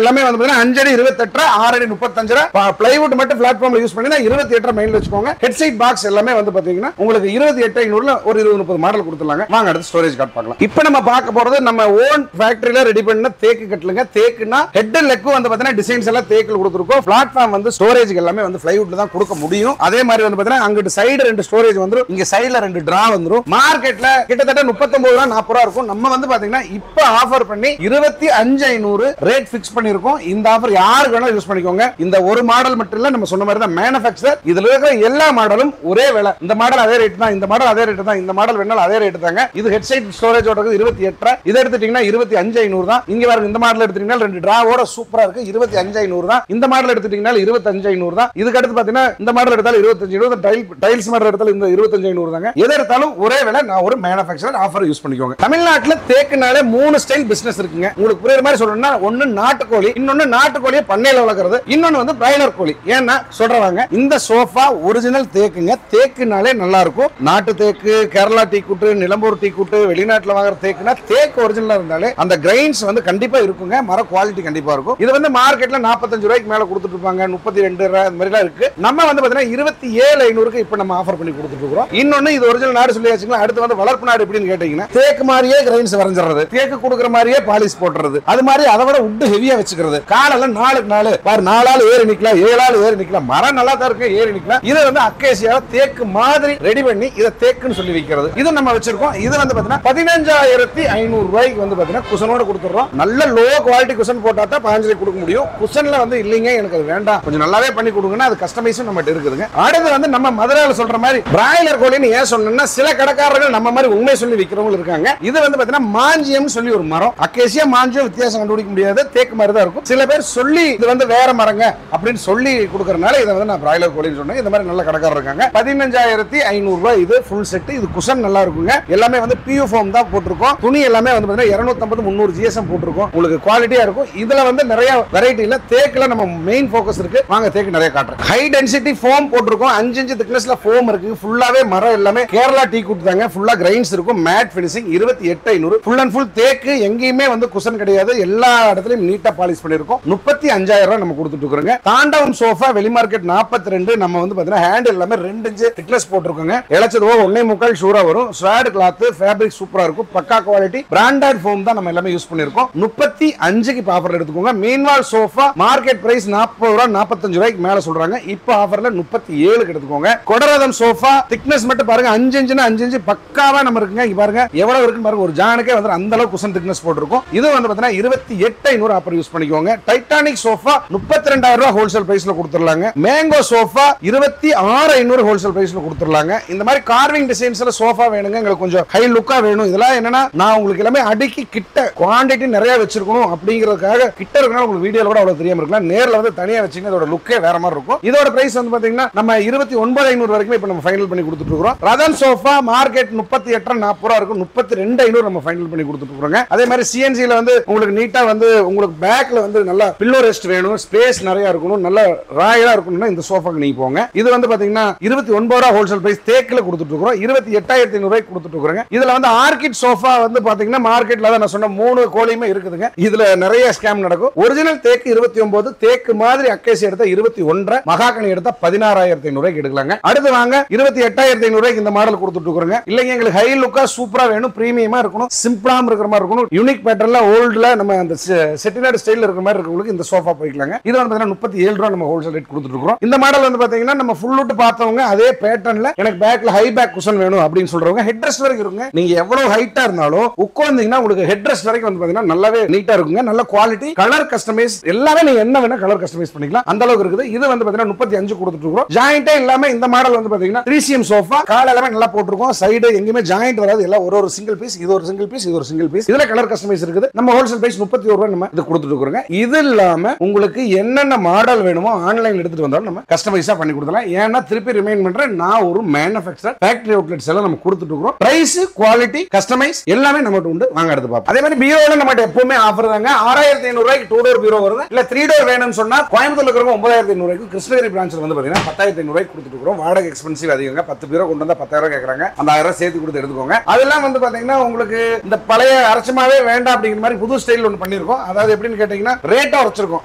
எல்லாமே வந்து பாத்தீங்கன்னா 5 அடி 28, 6 அடி 35. பிளைவுட் மட்டும் பிளாட்ஃபார்ம்ல யூஸ் பண்ணி 28 மைண்ட்ல வச்சுக்கோங்க. ஹெட் சைட் பாக்ஸ் எல்லாமே வந்து பாத்தீங்கன்னா உங்களுக்கு 28,500ல ஒரு 20-30 மாடல் கொடுத்துடலாங்க. வாங்க அடுத்து ஸ்டோரேஜ் கார்டு பார்க்கலாம். இப்போ நம்ம பார்க்க போறது நம்ம ஓன் ஃபேக்டரியில ரெடி பண்ண தேக்கு கட்டலுங்க. தேக்குனா ஹெட் லெக் வந்து பாத்தீங்கன்னா டிசைன்ஸ் எல்லாம் தேக்குல கொடுத்துருக்கோம். பிளாட்ஃபார்ம் வந்து ஸ்டோரேஜ் எல்லாமே வந்து பிளைவுட்ல தான் கொடுக்க முடியும். அதே மாதிரி வந்து பாத்தீங்கன்னா அங்கிட்டு சைடு 2 ஸ்டோரேஜ் வந்துரும். இங்க சைடுல 2 டிரா வந்துரும். மார்க்கெட்ல கிட்டத்தட்ட 39 ரூபாய் 40 ரூபாய் இருக்கும். நம்ம வந்து பாத்தீங்கன்னா இப்ப ஆஃபர் பண்ணி 25,500 ரேட் ஃபிக்ஸ் பண்ணிருக்கோம். இந்த ஆஃபர் யாருக்கு வேணா யூஸ் பண்ணிக்கோங்க. இந்த ஒரு மாடல் மட்டும் இல்ல, நம்ம சொன்ன மாதிரி தான் மேனுஃபேக்சர். இதுல இருக்கிற எல்லா மாடலும் ஒரே விலை. இந்த மாடல் அதே ரேட் தான், இந்த மாடல் அதே ரேட் தான், இந்த மாடல் வேணாலும் அதே ரேட் தாங்க. இது ஹெட் சைட் ஸ்டோரேஜோட 28. இதை எடுத்துட்டீங்கன்னா 25,500 தான். இங்க பாருங்க, இந்த மாடல் எடுத்துட்டீங்கன்னா 2 டிராவோட சூப்பரா இருக்கு. 25,500 தான். இந்த மாடல் எடுத்துட்டீங்கன்னா 25,500 தான். இதுக்கு அடுத்து பாத்தீங்கன்னா இந்த மாடல் எடுத்தாலும் 25,500. டைல்ஸ் மாடல் எடுத்தாலும் இந்த 25,500 தாங்க. எதை எடுத்தாலும் ஒரே விலை. நான் ஒரு மேனுஃபேக்சரர் ஆஃபர் யூஸ் பண்ணிக்கோங்க. தமிழ்நாட்டுல தேக்குனாலே 3 ஸ்டைல் பிசினஸ் இருக்குங்க. உங்களுக்கு புரியுற மாதிரி சொல்லணும்னா, ஒன்னு நாட்டுக்கோழி, இன்னொன்னு நாட்டுக்கோழியை பண்ணையில வளர்க்கறது, இன்னொன்னு வந்து பிராய்லர் கோழி. ஏன்னா சொல்றாங்க இந்த சோஃபா ஒரிஜினல் தேக்குங்க. தேக்குனாலே நல்லா இருக்கும். நாட்டு தேக்கு, கேரளா டீ கூட்டு, நிலம்பூர் டீ கூட்டு, வெளிநாட்டுல வாங்குற தேக்குனா தேக்கு ஒரிஜினலா இருந்தாலே அந்த கிரைன்ஸ் வந்து கண்டிப்பா இருக்குங்க. மர குவாலிட்டி கண்டிப்பா இருக்கும். இது வந்து மார்க்கெட்ல 45 ரூபாய்க்கு மேல கொடுத்துட்டு இருப்பாங்க. 32 ரூபாய் அந்த மாதிரி எல்லாம் இருக்கு. நம்ம வந்து பாத்தீங்கன்னா 27,500க்கு இப்ப நம்ம ஆஃபர் பண்ணி கொடுத்துட்டு இருக்கோம். இன்னொன்னு இது ஒரிஜினல் நாடு சொல்லியாச்சுங்களா. அடுத்து வந்து வளர்ப்பு நாடு எப்படின்னு கேட்டீங்கன்னா தேக்கு மாதிரியே கிரைன்ஸ் வரைஞ்சிடுறது, தேக்கு கொடுக்குற மாதிரியே பாலிஷ் போட்டுறது, அது மாதிரி மாதிரி அதை விட உட் ஹெவியா வச்சுக்கிறது. காலெல்லாம் 4 பாரு 4 ஆள் ஏறி நிக்கலாம், 7 ஆள் ஏறி நிக்கலாம். மரம் நல்லா தான் இருக்கு, ஏறி நிக்கலாம். இதை வந்து அக்கேசியால தேக்கு மாதிரி ரெடி பண்ணி இதை தேக்குன்னு சொல்லி விற்கிறது. இது நம்ம வச்சிருக்கோம். இது வந்து பாத்தீங்கன்னா 15,500 ரூபாய்க்கு வந்து பாத்தீங்கன்னா குஷனோட கொடுத்துறோம். நல்ல லோ குவாலிட்டி குஷன் போட்டா தான் 15 கொடுக்க முடியும். குஷன்ல வந்து இல்லைங்க எனக்கு அது வேண்டாம், கொஞ்சம் நல்லாவே பண்ணி கொடுங்கன்னா அது கஸ்டமைஸும் நம்ம இருக்குதுங்க. அடுத்து வந்து நம்ம மதுரையில சொல்ற மாதிரி பிராய்லர் கோழின்னு ஏன் சொன்னா சில கடைக்காரர்கள் நம்ம மாதிரி உண்மை சொல்லி விற்கிறவங்க இருக்காங்க. இது வந்து பாத்தீங்கன்னா மாஞ்சியம் சொல்லி ஒரு மரம். அக்கேசியா மாஞ்சியம் வித்தியாசம் கண்டுபிடிக்க முடியாது, தேக்கு மாதிரி தான் இருக்கும். சில பேர் சொல்லி இது வந்து வேற மரங்க அப்படின்னு சொல்லி கொடுக்கறனால இதை வந்து நான் பிராய்லர் கோழின்னு சொன்னேன். இந்த மாதிரி நல்ல கடைக்காரர் இருக்காங்க. 15,500 ரூபாய் இது ஃபுல் செட். இது குஷன் நல்லா இருக்குங்க. எல்லாமே வந்து பியூ ஃபோம் தான் போட்டிருக்கோம். துணி எல்லாமே வந்து பாத்தீங்கன்னா 250-300 GSM போட்டிருக்கோம். உங்களுக்கு குவாலிட்டியா இருக்கும். இதுல வந்து நிறைய வெரைட்டில தேக்குல நம்ம மெயின் ஃபோக்கஸ் இருக்கு. வாங்க தேக்கு நிறைய காட்டுறேன். ஹை டென்சிட்டி ஃபோம் போட்டிருக்கோம். 5 இன்ச் திக்னஸ்ல ஃபோம் இருக்கு. ஃபுல்லாவே மரம் எல்லாமே கேரளா டீ கொடுத்தாங்க. ஃபுல்லா கிரைன்ஸ் இருக்கும். Matte finishing 28,500. Full and full தேக்கு. எங்கேயுமே வந்து குஷன் கிடையாது. எல்லா இடத்துலயும் நீட்டா பாலிஷ் பண்ணிருக்கோம். 35,000 ரூபாய் நம்ம கொடுத்துட்டு இருக்கோங்க. தாண்டவம் சோஃபா வெளி மார்க்கெட் 42. நம்ம வந்து பாத்தீங்கன்னா ஹேண்ட் எல்லாமே 2 இன்ச் திக்னஸ் போட்டிருக்கோங்க. இளைச்சது 1.25 ஷூரா வரும். ஸ்வாட் கிளாத் ஃபேப்ரிக் சூப்பரா இருக்கும். பக்கா குவாலிட்டி பிராண்டட் ஃபோம் தான் நம்ம எல்லாமே யூஸ் பண்ணிருக்கோம். 35க்கு ஆஃபர்ல எடுத்துக்கோங்க. மீன்வால் சோஃபா மார்க்கெட் பிரைஸ் 40 ரூபாய் 45 ரூபாய்க்கு மேல சொல்றாங்க. இப்போ ஆஃபர்ல 37க்கு எடுத்துக்கோங்க. கொடரதம் சோஃபா திக்னஸ் மட்டும் பாருங்க 5 இன்ச்னா 5 இன்ச் பக்காவா நம்ம இருக்குங்க. இங்க பாருங்க எவ்வளவு இருக்குன்னு பாருங்க. ஒரு ஜானுக்கே வந்து அந்த அளவுக்கு குஷன் திக்னஸ் போட்டிருக்கும். இது வந்து பாத்தீங்கன்னா 28,500 ஆஃபர் யூஸ் பண்ணிக்கோங்க. டைட்டானிக் சோஃபா 32,000 ரூபாய் ஹோல்சேல் பிரைஸ்ல கொடுத்துடலாங்க. மேங்கோ சோஃபா 26,500 ஹோல்சேல் பிரைஸ்ல கொடுத்துடலாங்க. இந்த மாதிரி கார்விங் டிசைன்ஸ்ல சோஃபா வேணுங்க, எங்களுக்கு கொஞ்சம் ஹை லுக்கா வேணும். இதெல்லாம் என்னன்னா நான் உங்களுக்கு எல்லாமே அடிக்கி கிட்ட குவாண்டிட்டி நிறைய வச்சிருக்கணும் அப்படிங்கிறதுக்காக கிட்ட இருக்கனால உங்களுக்கு வீடியோல கூட அவ்வளவு தெரியாம இருக்கலாம். நேர்ல வந்து தனியா வச்சீங்க அதோட லுக்கே வேற மாதிரி இருக்கும். இதோட பிரைஸ் வந்து பாத்தீங்கன்னா நம்ம 29,500 வரைக்கும் இப்ப நம்ம ஃபைனல் பண்ணி கொடுத்துட்டு இருக்கோம். ரதன் சோஃபா மார்க்கெட் 38,40 ரூபாய் இருக்கும். 32,500 நம்ம ஃபைனல் பண்ணி கொடுத்துட்டு இருக்கோம். அதே மாதிரி சிஎன்சில வந்து உங்களுக்கு நீட்டா வந்து உங்களுக்கு பேக்ல வந்து நல்ல பில்லோ ரெஸ்ட் வேணும், ஸ்பேஸ் நிறைய இருக்கணும், நல்ல ராயலா இருக்கணும்னா இந்த சோஃபாக்கு நீங்க போங்க. இது வந்து பாத்தீங்கன்னா 29 ரூபாய் ஹோல்சேல் பிரைஸ் தேக்குல கொடுத்துட்டு இருக்கோம். 28,500 ரூபாய்க்கு கொடுத்துட்டு இருக்கோம். இதுல வந்து ஆர்கிட் சோஃபா வந்து பாத்தீங்கன்னா மார்க்கெட்ல தான் நான் சொன்ன 3 கோழியுமே இருக்குதுங்க. இதுல நிறைய ஸ்கேம் நடக்கும். ஒரிஜினல் தேக்கு 29, தேக்கு மாதிரி அக்கேசி எடுத்தா 21, மகாகனி எடுத்தா 16,500 ரூபாய்க்கு எடுக்கலாங்க. அடுத்து வாங்க 28,500 ரூபாய்க்கு இந்த மாடல் கொடுத்துட்டு இருக்கோங்க. இல்லைங்க எங்களுக்கு ஹை லுக்கா சூப்பரா வேணும், பிரீமியமா இருக்கணும், சிம்பிளா இருக்கிற மாதிரி இருக்கணும், யூனிக் பேட்டர்ன்ல ஓல்ட்ல நம்ம அந்த செட்டிநாடு ஸ்டைல்ல இருக்கிற மாதிரி இருக்கவங்களுக்கு இந்த சோஃபா போய்க்கலாங்க. இது வந்து 37 ரூபாய் நம்ம ஹோல்சேல் ரேட் கொடுத்துட்டு இருக்கோம். இந்த மாடல் வந்து பாத்தீங்கன்னா நம்ம ஃபுல் வுட் பார்த்தவங்க அதே பேட்டர்ன்ல எனக்கு பேக்ல ஹை பேக் குஷன் வேணும் அப்படின்னு சொல்றவங்க ஹெட் ரெஸ்ட் வரைக்கும் இருக்குங்க. நீங்க எவ்வளவு ஹைட்டா இருந்தாலும் உட்கார்ந்தீங்கன்னா உங்களுக்கு ஹெட் ரெஸ்ட் வரைக்கும் வந்து பாத்தீங்கன்னா நல்லாவே நீட்டா இருக்குங்க. நல்ல குவாலிட்டி, கலர் கஸ்டமைஸ் எல்லாமே நீங்க என்ன வேணா கலர் கஸ்டமைஸ் பண்ணிக்கலாம். அந்த அளவுக்கு இருக்குது. இது வந்து பாத்தீங்கன்னா 35 கொடுத்துட்டு இருக்கோம். ஜாயிண்டே இல்லாம இந்த மாடல் வந்து பாத்தீங்கன்னா 3CM சோஃபா கால் எல்லாமே நல்லா போட்டுருக்கோம். சைடு எங்கேயுமே ஜாயிண்ட் வராது. எல்லாம் ஒரு சிங்கிள் பீஸ். இது ஒரு சிங்கிள் பீஸ், இது ஒரு சிங்கிள் பீஸ். இதுல கலர் கஸ்டமைஸ் இருக்குது. நம்ம ஹோல்சேல் பிரைஸ் 31 ரூபாய் நம்ம இது கொடுத்துட்டு இருக்கோம். இது இல்லாம உங்களுக்கு என்னென்ன மாடல் வேணுமோ ஆன்லைன்ல எடுத்துட்டு வந்தாலும் நம்ம கஸ்டமைஸா பண்ணி கொடுக்கலாம். ஏன்னா திருப்பி ரிமைண்ட் பண்றேன், நான் ஒரு மேனுஃபேக்சரர் ஃபேக்டரி அவுட்லெட்ஸ் எல்லாம் நம்ம கொடுத்துட்டு இருக்கோம். பிரைஸ், குவாலிட்டி, கஸ்டமைஸ் எல்லாமே நம்மகிட்ட உண்டு. வாங்க எடுத்து பார்ப்போம். அதே மாதிரி பீரோல நம்மகிட்ட எப்பவுமே ஆஃபர் தாங்க. 6,500 ரூபாய்க்கு 2 டோர் பீரோ வருது. இல்ல 3 டோர் வேணும்னு சொன்னா கோயம்புத்தூர்ல இருக்கிறவங்க 9,500 ரூபாய்க்கு, கிருஷ்ணகிரி பிரான்ச்ல வந்து பாத்தீங்கன்னா 10,500 ரூபாய்க்கு கொடுத்துட்டு இருக்கோம். வாடகை எக்ஸ்பென்சிவ் அதிகங்க. 10 பீரோ கொண்டு வந்தா 10,000 கேக்குறாங்க. அந்த 1000 ரூபாய் சேர்த்து கொடுத்து எடுத்துக்கோங்க. அதெல்லாம் வந்து பாத்தீங்கன்னா உங்களுக்கு இந்த பழைய அரைச்சமாவே வேண்டாம் அப்படிங்கிற மாதிரி புது ஸ்டைல் ஒன்று பண்ணிருக்கோம். அதாவது எப்படின்னு கேட்டீங்கன்னா ரேட்டா வச்சிருக்கோம்.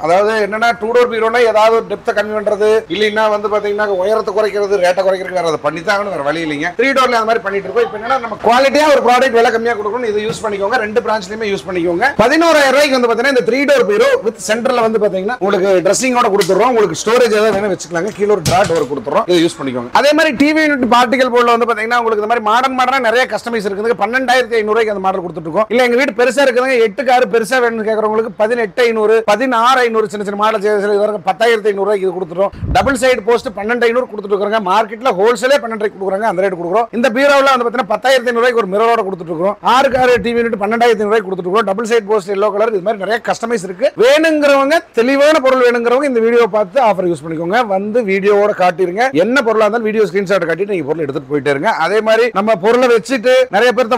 அதாவது என்னன்னா 2 டோர் பீரோனா ஏதாவது டெப்த் கம்மி பண்றது, இல்லைன்னா வந்து பாத்தீங்கன்னா உயரத்தை குறைக்கிறது, ரேட்டை குறைக்கிறதுக்கு வேற அதை பண்ணி தான் வேற வழி இல்லைங்க. 3 டோர்ல அந்த மாதிரி பண்ணிட்டு இருக்கோம். இப்போ என்னன்னா நம்ம குவாலிட்டியா ஒரு ப்ராடக்ட் விலை கம்மியா கொடுக்கணும். இதை யூஸ் பண்ணிக்கோங்க. 2 பிரான்ச்லயுமே யூஸ் பண்ணிக்கோங்க. 11,000 ரூபாய்க்கு வந்து பாத்தீங்கன்னா இந்த 3 டோர் பீரோ வித் சென்டர்ல வந்து பாத்தீங்கன்னா உங்களுக்கு ட்ரெஸ்ஸிங்கோட கொடுத்துறோம். உங்களுக்கு ஸ்டோரேஜ் ஏதாவது வேணும் வச்சுக்கலாங்க. கீழ ஒரு டிரா டோர் கொடுத்துறோம். இதை யூஸ் பண்ணிக்கோங்க. அதே மாதிரி டிவி யூனிட் பார்ட்டிகல் போர்ட்ல வந்து பாத்தீங்கன்னா உங்களுக்கு இந்த மாதிரி மாடர்னா நிறைய கஸ்டமைஸ் இருக்குது. 12,500 ரூபாய்க்கு அந்த மாடல் கொடுத்துட்டு இருக்கோம். இல்ல எங்க வீடு பெருசா இருக்குதுங்க, 8 கார் பெருசா வேணும்னு கேக்குறவங்களுக்கு 18,500, 16,500 சின்ன சின்ன மாடல் 10,500 ரூபாய்க்கு இது கொடுத்துறோம். டபுள் சைடு போஸ்ட் 12,500 கொடுத்துட்டு இருக்காங்க. மார்க்கெட்ல ஹோல்சேலே 12 கொடுக்குறாங்க. அந்த ரேட் கொடுக்குறோம். இந்த பீரோல வந்து பாத்தீங்கன்னா 10,500 ரூபாய்க்கு ஒரு மிரரோட கொடுத்துட்டு இருக்கோம். 6 கார் டிவி யூனிட் 12,500 ரூபாய்க்கு கொடுத்துட்டு இருக்கோம். Double side post yellow colour. இது மாதிரி நிறைய கஸ்டமைஸ் இருக்கு. வேணுங்கிறவங்க தெளிவான பொருள் வேணுங்கிறவங்க இந்த வீடியோ பார்த்து ஆஃபர் யூஸ் பண்ணிக்கோங்க. வந்து வீடியோவோட காட்டிருங்க. என்ன பொருளா இருந்தாலும் வீடியோ ஸ்கிரீன்ஷாட் காட்டிட்டு நீங்க பொருள் எடுத்துட்டு போயிட்டே இருங்க. அதே மாதிரி நம்ம பொருளை வச்சுட்டு நிறைய பேர்த்த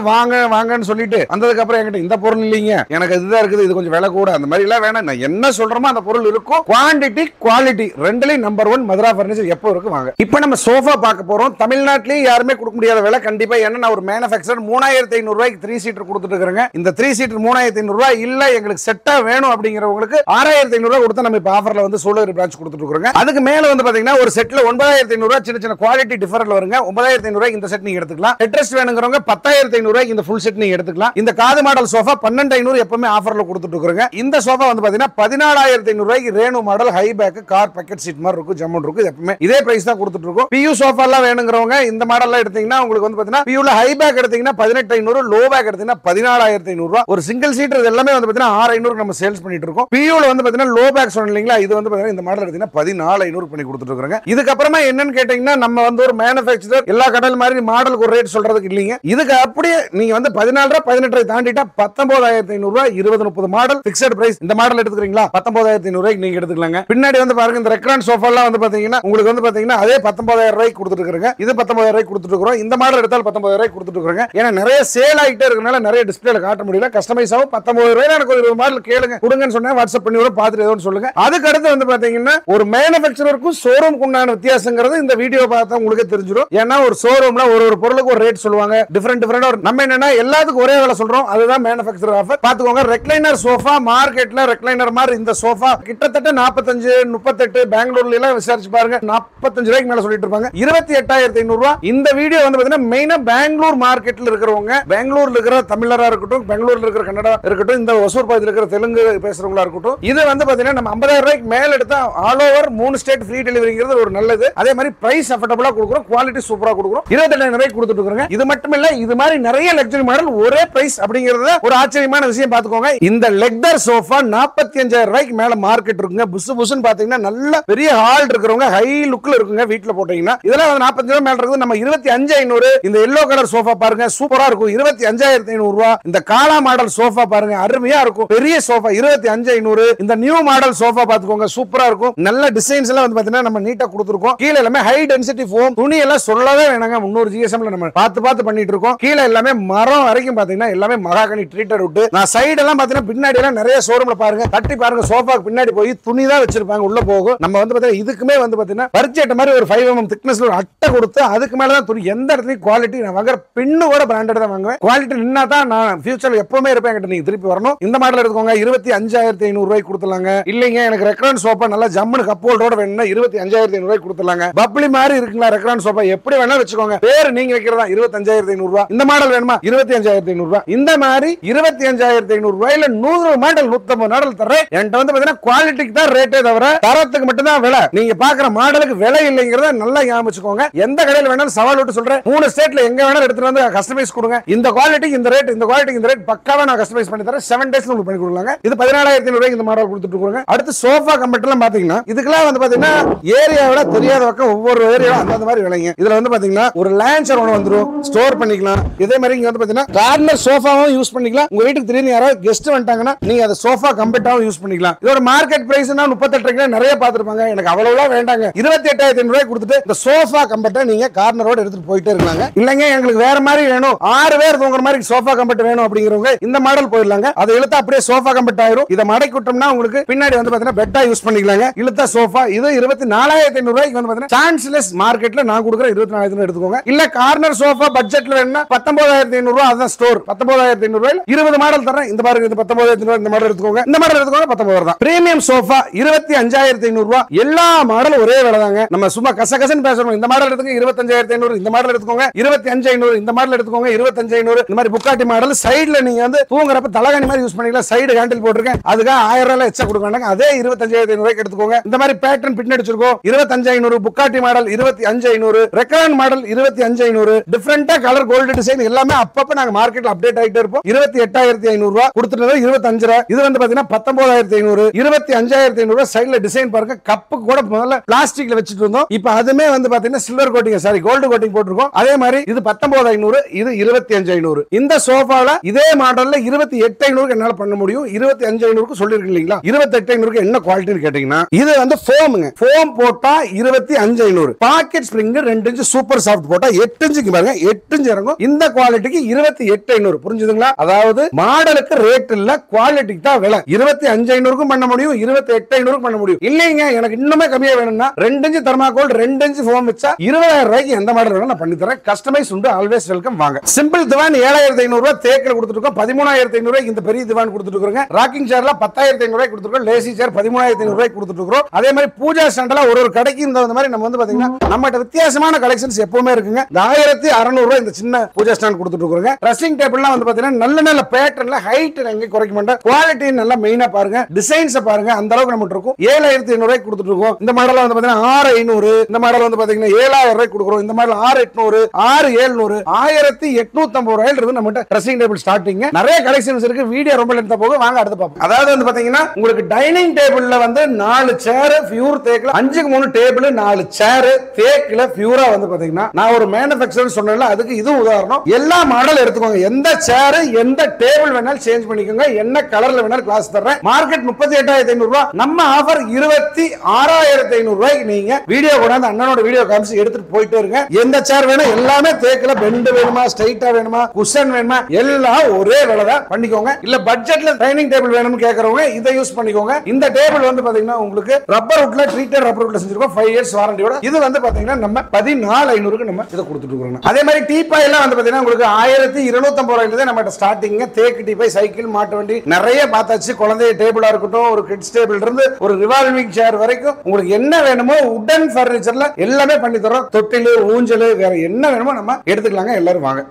வாங்கன்னு சொல்லிட்டு வந்ததுக்கு அப்புறம் என்கிட்ட இந்த பொருள் இல்லைங்க, எனக்கு இதுதான் இருக்குது, இது கொஞ்சம் விலை கூட, அந்த மாதிரி எல்லாம் வேணாம். நான் என்ன சொல்றோமோ அந்த பொருள் இருக்கும். குவாண்டிட்டி, குவாலிட்டி ரெண்டுலயும் நம்பர் 1 மதுரா பர்னிச்சர் எப்போ இருக்கு. வாங்க இப்போ நம்ம சோஃபா பார்க்க போறோம். தமிழ்நாட்டிலேயே யாருமே கொடுக்க முடியாத விலை கண்டிப்பா. ஏன்னா நான் ஒரு மேனுஃபேக்சரர் 3,500 ரூபாய்க்கு 3 சீட்டர் கொடுத்துட்டு இருக்கிறேங்க. இந்த 3 சீட்டர் 3,500 ரூபாய் இல்ல எங்களுக்கு செட்டா வேணும் அப்படிங்கிறவங்களுக்கு 6,500 ரூபாய் கொடுத்து நம்ம இப்ப ஆஃபர்ல வந்து சூளகிரி பிரான்ச் கொடுத்துட்டு இருக்கோங்க. அதுக்கு மேல வந்து பாத்தீங்கன்னா ஒரு செட்ல 9,500 ரூபாய் சின்ன சின்ன குவாலிட்டி டிஃபரன்ட்ல வருங்க. 9,500 ரூபாய்க்கு இந்த செட் நீங்க எடுத்துக்கலாம். ஹெட் ரெஸ்ட் வேணுங்கிறவங்க 10,500 ரூபாய்க்கு இந்த ஃபுல் செட் நீங்க எடுத்துக்கலாம். இந்த காது மாடல் சோஃபா 12,500 எப்பவுமே ஆஃபர்ல மாடல்ல கொடுத்துட்டு இருக்கோங்க. இந்த சோஃபா வந்து பாத்தீங்கன்னா 14,500 ரூபாய்க்கு ரேனு model high back car bucket seat மாதிரி இருக்கும், ஜம்முன் இருக்கும். எப்பவுமே இதே பிரைஸ் தான் கொடுத்துட்டு இருக்கோம். பியூ சோஃபா எல்லாம் வேணுங்கிறவங்க இந்த மாடல்ல எடுத்தீங்கன்னா உங்களுக்கு வந்து பாத்தீங்கன்னா பியூல ஹை பேக் எடுத்தீங்கன்னா 18,500, லோ பேக் எடுத்தீங்கன்னா 14,500 ரூபாய். ஒரு சிங்கிள் சீட் எல்லாமே வந்து பாத்தீங்கன்னா 6,500 நம்ம சேல்ஸ் பண்ணிட்டு இருக்கோம். பியூல வந்து பாத்தீங்கன்னா லோ பேக் சொன்னீங்களா, இது வந்து பாத்தீங்கன்னா இந்த மாடல் எடுத்தீங்கன்னா 14,500 பண்ணி கொடுத்துட்டு இருக்காங்க. இதுக்கு அப்புறமா என்னன்னு கேட்டீங்கன்னா நம்ம வந்து ஒரு மேனுஃபேக்சரர் எல்லா கடல் மாதிரி மாடலுக்கு ஒரு ரேட் சொல்றதுக்கு இல்லீங்க. இதுக்கு அப்படியே நீங்க வந்து 14 18 தாண்டிட்டா 19,500 ரூபாய் 20-30 மாடல் பிக்ஸட் பிரைஸ். இந்த மாடல் எடுத்துக்கிறீங்களா 19,500 ரூபாய்க்கு நீங்க எடுத்துக்கலாங்க. பின்னாடி வந்து பாருங்க இந்த ரெக்ரான் சோஃபா எல்லாம் வந்து பாத்தீங்கன்னா உங்களுக்கு வந்து பாத்தீங்கன்னா அதே 19,000 ரூபாய்க்கு கொடுத்துட்டு இருக்காங்க. இது 19,000 ரூபாய்க்கு கொடுத்துட்டு இருக்கோம். இந்த மாடல் எடுத்தால் 19,000 ரூபாய்க்கு கொடுத்துட்டு இருக்காங்க. ஏன்னா நிறைய சேல் ஆயிட்டே இருக்கனால நிறைய டிஸ்பிளேல காட்ட முடியல. கஸ்டமைஸ் ஆகும் 19,000 ரூபாய் எனக்கு ஒரு மாடல் கேளுங்க கொடுங்கன்னு சொன்னா வாட்ஸ்அப் பண்ணி வர பாத்துட்டு ஏதோ சொல்லுங்க. அதுக்கு அடுத்து வந்து பாத்தீங்கன்னா ஒரு மேனுஃபேக்சரருக்கும் ஷோரூமுக்கு உண்டான வித்தியாசங்கிறது இந்த வீடியோ பார்த்தா உங்களுக்கு தெரிஞ்சிடும். ஏன்னா ஒரு ஷோரூம்ல ஒரு பொருளுக்கு ஒரு ரேட் சொல்லுவாங்க, டிஃபரெண்ட் நம்ம என்னன்னா எல்லாத்துக்கும் ஒரே வேலை சொல்றோம். அதுதான் மேனுஃபேக்சரர் ஆஃபர். பாத்துக்கோங்க ரெக்லைனர் சோஃபா மார்க்கெட்ல ரெக்லைனர் மாதிரி இந்த சோஃபா கிட்டத்தட்ட 45 38 பெங்களூர்ல எல்லாம் விசாரிச்சு பாருங்க 45 ரூபாய்க்கு மேல சொல்லிட்டு இருப்பாங்க. 28,500 ரூபாய். இந்த வீடியோ வந்து பாத்தீங்கன்னா மெயினா பெங்களூர் மார்க்கெட்ல இருக்கிறவங்க, பெங்களூர்ல இருக்கிற தமிழரா இருக்கட்டும், பெங்களூர்ல இருக்கிற கன்னடா இருக்கட்டும், இந்த ஒசூர் பகுதியில் இருக்கிற தெலுங்கு பேசுறவங்களா இருக்கட்டும், இது வந்து பாத்தீங்கன்னா நம்ம 50,000 ரூபாய்க்கு மேல எடுத்தா ஆல் ஓவர் 3 ஸ்டேட் ஃப்ரீ டெலிவரிங்கிறது ஒரு நல்லது. அதே மாதிரி பிரைஸ் அஃபோர்டபிளா கொடுக்குறோம், குவாலிட்டி சூப்பரா கொடுக்குறோம். 28,000 ரூபாய்க்கு கொடுத்துட்டு இருக்காங்க. இது மட்டும் இல்ல, இது மாதிரி நிறைய லக்ஸரி மாடல் ஒரே பிரைஸ் அப்படிங்கறது ஒரு ஆச்சரியமான விஷயம். பாத்துக்கோங்க இந்த லெக்தர் சோஃபா 45,000 ரூபாய்க்கு மேல மார்க்கெட் இருக்குங்க. புசு புசுன்னு பாத்தீங்கன்னா நல்ல பெரிய ஹால் இருக்கிறவங்க ஹை லுக்ல இருக்குங்க. வீட்ல போட்டீங்கன்னா இதெல்லாம் 45 ரூபாய் மேல இருக்குது. நம்ம 25,500 இந்த எல்லோ கலர் சோஃபா பாருங்க சூப்பரா இருக்கும் 25,500 ரூபாய். இந்த காலா மாடல் சோஃபா பாருங்க அருமையா இருக்கும், பெரிய சோஃபா 25,500. இந்த நியூ மாடல் சோஃபா பாத்துக்கோங்க சூப்பரா இருக்கும். நல்ல டிசைன்ஸ் எல்லாம் வந்து பாத்தீங்கன்னா நம்ம நீட்டா கொடுத்துருக்கோம். கீழ எல்லாமே ஹை டென்சிட்டி ஃபோம், துணி எல்லாம் சொல்லவே வேணாங்க. 300 GSM நம்ம பார்த்து பண்ணிட்டு இருக்கோம். கீழ எல்லாமே மரம் வரைக்கும் பாத்தீங்கன்னா எல்லாமே மகாகனி ட்ரீட்டட் விட்டு. நான் சைடு எல்லாம் பாத்தீங்கன்னா பின்னாடி எல்லாம் நிறைய ஷோரூம்ல பாருங்க தட்டி பாருங்க சோஃபாக்கு பின்னாடி போய் துணி தான் வச்சிருப்பாங்க உள்ள போகும். நம்ம வந்து பாத்தீங்கன்னா இதுக்குமே வந்து பாத்தீங்கன்னா பர்ச்சேட் மாதிரி ஒரு 5 mm திக்னஸ்ல ஒரு அட்டை கொடுத்து அதுக்கு மேல தான் துணி. எந்த இடத்துலயும் குவாலிட்டி நான் வாங்குற பின்னு கூட பிராண்டட் தான் வாங்குவேன். குவாலிட்டி நின்னா தான் நான் ஃபியூச்சர்ல எப்பவுமே இருப்பேன். கிட்ட நீங்க திருப்பி வரணும். இந்த மாடல் எடுத்துக்கோங்க 25,500 ரூபாய்க்கு கொடுத்துலாங்க. இல்லைங்க எனக்கு ரெக்ரான் சோஃபா நல்லா ஜம்முன்னு கப் ஹோல்டரோட வேணும்னா 25,500 ரூபாய்க்கு கொடுத்துலாங்க. பப்ளி மாதிரி இருக்குங்களா ரெக்ரான் சோஃபா எப்படி வேணா வச்சுக்கோங்க. பேர் நீங்க வைக்கிறதா 25,500 ரூபாய். இந்த மாடல் வேணுமா 25,500 ரூபாய். இந்த மாதிரி 25,500 ரூபாயில 100 மாடல் 150 மாடல் தரேன். என்கிட்ட வந்து பாத்தீங்கன்னா குவாலிட்டிக்கு தான் ரேட்டே தவிர தரத்துக்கு மட்டும் தான் விலை. நீங்க பாக்குற மாடலுக்கு விலை இல்லைங்கிறத நல்லா ஞாபகம் வச்சுக்கோங்க. எந்த கடையில் வேணாலும் சவால் விட்டு சொல்றேன். 3 ஸ்டேட்ல எங்க வேணாலும் எடுத்துட்டு வந்து கஸ்டமைஸ் கொடுங்க. இந்த குவாலிட்டி இந்த ரேட், இந்த குவாலிட்டி இந்த ரேட் பக்காவா நான் கஸ்டமைஸ் பண்ணி தரேன். 7 days உங்களுக்கு பண்ணி கொடுக்கலாங்க. இது 14,500 ரூபாய்க்கு இந்த மாடல் கொடுத்துட்டு இருக்காங்க. அடுத்து சோஃபா கம்பெட்லாம் பாத்தீங்கன்னா இதுக்கெல்லாம் வந்து பாத்தீங்கன்னா ஏரியாவோட தெரியாத பக்கம் ஒவ்வொரு ஏரியா அந்த மாதிரி விலைங்க. இதுல வந்து பாத்தீங்கன்னா ஒரு லான்ச்சர் ஒன்று வந்துரும், ஸ்டோர் பண்ணிக்கலாம். இதே மாதிரி இங்க வந்து பாத்தீங்கன்னா கார்னர் சோஃபாவும் யூஸ் பண்ணிக்கலாம். உங்க வீட்டுக்கு திடீர்னு யாராவது கெஸ்ட் வந்துட்டாங்கன்னா நீங்க அதை சோஃபா கம்பெட்டாவும் யூஸ் பண்ணிக்கலாம். இதோட மார்க்கெட் பிரைஸ் 38 நிறைய பாத்துருப்பாங்க. எனக்கு அவ்வளவு வேண்டாங்க. 28,500 ரூபாய் கொடுத்துட்டு இந்த சோஃபா கம்பெட்டை நீங்க கார்னரோட எடுத்துட்டு போயிட்டே இருக்காங்க. இல்லங்க எங்களுக்கு வேற மாதிரி வேணும், 6 பேர் தூங்குற மாதிரி சோஃபா கம்பெட் வேணும் அப்படிங்கிறவங்க இந்த மாடல் போயிடலாங்க. அதை இழுத்தா அப்படியே சோஃபா கம்பெட் ஆயிரும். இதை மடக்கி விட்டோம்னா உங்களுக்கு பின்னாடி வந்து பாத்தீங்கன்னா பெட்டா யூஸ் பண்ணிக்கலாங்க. இழுத்தா சோஃபா இது 24,500 ரூபாய்க்கு வந்து பாத்தீங்கன்னா சான்ஸ்லெஸ் மார்க்கெட்ல நான் கொடுக்குற 24,000 எடுத்துக்கோங்க. இல்ல கார்னர் சோஃபா பட்ஜெட்ல வேணும்னா 19,500 ரூபாய். அதான் ஸ்டோர் 19,500 ரூபாயில 20 மாடல் தரேன். இந்த பாருங்க இது 19,500 ரூபாய். இந்த மாடல் எடுத்துக்கோங்க. இந்த மாடல் எடுத்துக்கோங்க 19 தான். பிரீமியம் சோஃபா 25,500 ரூபாய். எல்லா மாடலும் ஒரே விலை தாங்க. நம்ம சும்மா கசகசன்னு பேசணும். இந்த மாடல் எடுத்துங்க 25,500. இந்த மாடல் எடுத்துக்கோங்க 25,500. இந்த மாடல் எடுத்துக்கோங்க 25,500. இந்த மாதிரி புக்காட்டி மாடல் சைடுல நீங்க வந்து தூங்குறப்ப தலகாணி மாதிரி யூஸ் பண்ணிக்கலாம். சைடு ஹேண்டில் போட்டுருக்கேன். அதுக்கு 1000 ரூபாய் எக்ஸ்ட்ரா கொடுக்க வேண்டாங்க. அதே 25,500 ரூபாய்க்கு எடுத்துக்கோங்க. இந்த மாதிரி பேட்டர்ன் பின் அடிச்சிருக்கோம் 25,500. Bugatti model 25,500. Recron model 25,500. டிஃபரெண்டா கலர் கோல்டு டிசைன் எல்லாமே அப்பப்ப நாங்க மார்க்கெட்ல அப்டேட் ஆகிட்டே இருப்போம். 28,500 ரூபாய் கொடுத்துட்டு 25 ரூபாய். இது வந்து பாத்தீங்கன்னா 19,500. 25,500 ரூபாய். சைடுல டிசைன் பாருங்க. கப்பு கூட முதல்ல பிளாஸ்டிக்ல வச்சிட்டு இருந்தோம். இப்போ அதுமே வந்து பாத்தீங்கன்னா silver coating sorry gold coating போட்டுருக்கோம். அதே மாதிரி இது 19,500. இது 25,500. இந்த சோஃபால இதே மாடல்ல 28,500 என்னால பண்ண முடியும். 25,500 சொல்லிருக்கீங்க இல்லீங்களா? 28,500 என்ன குவாலிட்டின்னு கேட்டீங்கன்னா இது வந்து ஃபோமுங்க. ஃபோம் போட்டா 25,500. Packet spring 2 inch super soft போட்டா 8 இன்ச்சுக்கு பாருங்க 8 இன்ச் இறங்கும். இந்த குவாலிட்டிக்கு 28,500. புரிஞ்சுதுங்களா? அதாவது மாடலுக்கு ரேட் இல்ல, குவாலிட்டிக்கு தான் விலை. 25,500 பண்ண முடியும், 28,500 பண்ண முடியும். இல்லைங்க எனக்கு இன்னுமே கம்மியா வேணும்னா 2 இன்ச் தர்மாகோல் 2 இன்ச் ஃபோம் வச்சா 20,000 ரூபாய்க்கு எந்த மாடல் வேணும் நான் பண்ணி தரேன். கஸ்டமைஸ் உண்டு, ஆல்வேஸ் வெல்கம். வாங்க. சிம்பிள் திவான் 7,500 ரூபாய் தேக்கில் கொடுத்துட்டு இருக்கோம். 13,500 ரூபாய்க்கு இந்த பெரிய திவான் கொடுத்துட்டு இருக்கோம். ராக்கிங் சேர்ல 10,500 ரூபாய்க்கு கொடுத்துருக்கோம். லேசி சேர் 13,500 ரூபாய்க்கு கொடுத்துட்டு இருக்கோம். அதே மாதிரி பூஜா ஸ்டாண்ட்ல ஒரு கடைக்கு இந்த மாதிரி நம்ம வந்து பாத்தீங்கன்னா நம்மகிட்ட வித்தியாசமான கலெக்ஷன்ஸ் எப்பவுமே இருக்குங்க. 1,600 ரூபாய் இந்த சின்ன பூஜா ஸ்டாண்ட் கொடுத்துட்டு இருக்கோம். ட்ரெஸ்ஸிங் டேபிள்லாம் வந்து பாத்தீங்கன்னா நல்ல நல்ல பேட்டர்ன்ல ஹைட் எங்க குறைக்க மாட்டேன். குவாலிட்டி நல்லா மெயினா பாருங்க, டிசைன்ஸ் பாருங்க, அந்த அளவுக்கு நம்ம இருக்கும். 7500 ரூபாய்க்கு கொடுத்துட்டு இருக்கோம். இந்த மாடல் வந்து பாத்தீங்கன்னா 6500, இந்த மாடல் வந்து பாத்தீங்கன்னா 7000 ரூபாய்க்கு கொடுக்குறோம். இந்த மாடல் 6800, 6700, 1850 ரூபாயில இருந்து நம்ம ட்ரெஸ்ஸிங் டேபிள் ஸ்டார்டிங். நிறைய கலெக்ஷன்ஸ் இருக்கு. வீடியோ ரொம்ப லென்த்தா போகும், வாங்க அடுத்து பார்ப்போம். அதாவது வந்து பாத்தீங்கன்னா உங்களுக்கு டைனிங் டேபிள்ல வந்து 4 சேர் பியூர் தேக்ல, 5க்கு 3 டேபிள், 4 சேர் தேக்ல பியூரா வந்து பாத்தீங்கன்னா நான் ஒரு மேனுஃபேக்சரர் சொன்னேன்ல, அதுக்கு இது உதாரணம். எல்லா மாடல் எடுத்துக்கோங்க. எந்த சேர் எந்த டேபிள் வேணாலும் சேஞ்ச் பண்ணிக்கோங்க. என்ன கலர்ல வேணாலும் கிளாஸ் தர்றேன். மார்க்கெட் 38,500 ரூபாய், நம்ம ஆஃபர் 26,500 ரூபாய்க்கு நீங்க வீடியோ கொண்டாந்து அண்ணனோட வீடியோ காமிச்சு எடுத்துட்டு போயிட்டே இருங்க. எந்த சேர் வேணும் எல்லாமே தேக்ல, பெண்ட் வேணுமா, ஸ்ட்ரைட்டா வேணுமா, குஷன் வேணுமா, எல்லாம் ஒரே விலை தான் பண்ணிக்கோங்க. இல்ல பட்ஜெட்ல டைனிங் டேபிள் வேணும்னு கேக்குறவங்க இதை யூஸ் பண்ணிக்கோங்க. இந்த டேபிள் வந்து பாத்தீங்கன்னா உங்களுக்கு ரப்பர் வுட்ல, ட்ரீட்டட் ரப்பர் வுட்ல செஞ்சிருக்கோம், 5 இயர்ஸ் வாரண்டியோட. இது வந்து பாத்தீங்கன்னா நம்ம 14,500க்கு நம்ம இத கொடுத்துட்டு இருக்கோம். அதே மாதிரி டீபாய் எல்லாம் வந்து பாத்தீங்கன்னா உங்களுக்கு 1250 ரூபாயில இருந்து நம்ம ஸ்டார்டிங். தேக்கு டீபாய், சைக்கிள், மாட்டு வண்டி நிறைய பார்த்தாச்சு. குழந்தை டேபிளா இருக்கட்டும், ஒரு கிட்ஸ் டேபிள் இருந்து ஒரு ரிவால்விங் சேர் வரைக்கும் உங்களுக்கு என்ன வேணுமோ உடன் ஃபர்னிச்சர்ல எல்லாமே பண்ணி தரோம். தொட்டில், ஊஞ்சல், வேற என்ன வேணுமோ நம்ம எடுத்துக்கலாங்க. எல்லாரும் வாங்க.